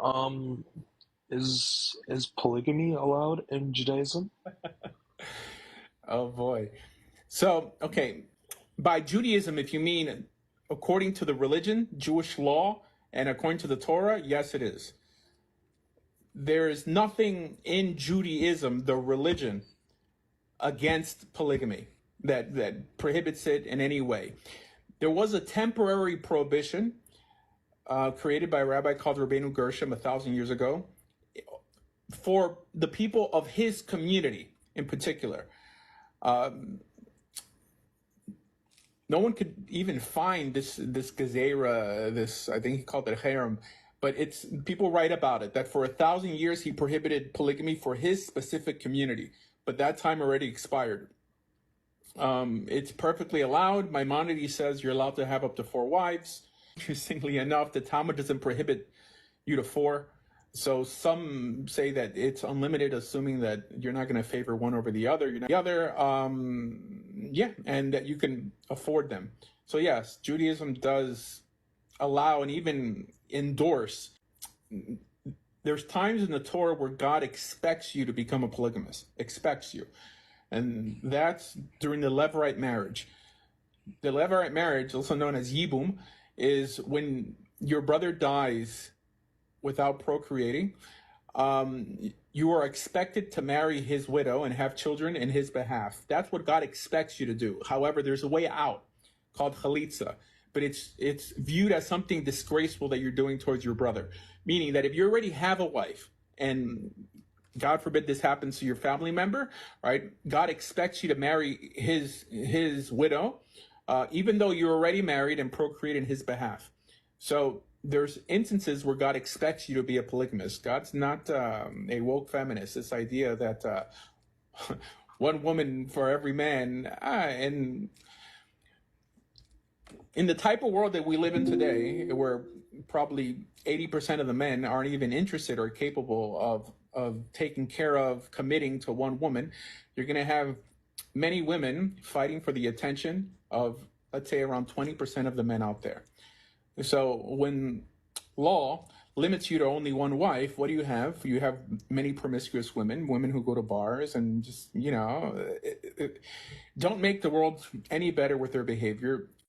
Um, is polygamy allowed in Judaism? Oh boy. So, okay, by Judaism, if you mean according to the religion, Jewish law, and according to the Torah, yes, it is. There is nothing in Judaism, the religion, against polygamy that prohibits it in any way. There was a temporary prohibition created by a rabbi called Rabbeinu Gershom 1,000 years ago for the people of his community in particular. No one could even find this gezerah, this, I think he called it cherem, but it's, people write about it, that for 1,000 years he prohibited polygamy for his specific community, but that time already expired. It's perfectly allowed. Maimonides says you're allowed to have up to 4 wives. Interestingly enough, the Talmud doesn't prohibit you to 4. So some say that it's unlimited, assuming that you're not going to favor one over the other. You're not the other, yeah, and that you can afford them. So yes, Judaism does allow and even endorse. There's times in the Torah where God expects you to become a polygamist, expects you. And that's during the Levirate marriage. The Levirate marriage, also known as Yibum, is when your brother dies without procreating. You are expected to marry his widow and have children in his behalf. That's what God expects you to do. However, there's a way out called chalitza, but it's viewed as something disgraceful that you're doing towards your brother. Meaning that if you already have a wife, and God forbid this happens to your family member, right? God expects you to marry his widow, even though you're already married and procreate in his behalf. So there's instances where God expects you to be a polygamist. God's not a woke feminist. This idea that one woman for every man, and in the type of world that we live in today, where probably 80% of the men aren't even interested or capable of taking care of, committing to one woman, you're going to have many women fighting for the attention of, let's say, around 20% of the men out there. So when law limits you to only one wife, what do you have? You have many promiscuous women who go to bars and just, don't make the world any better with their behavior.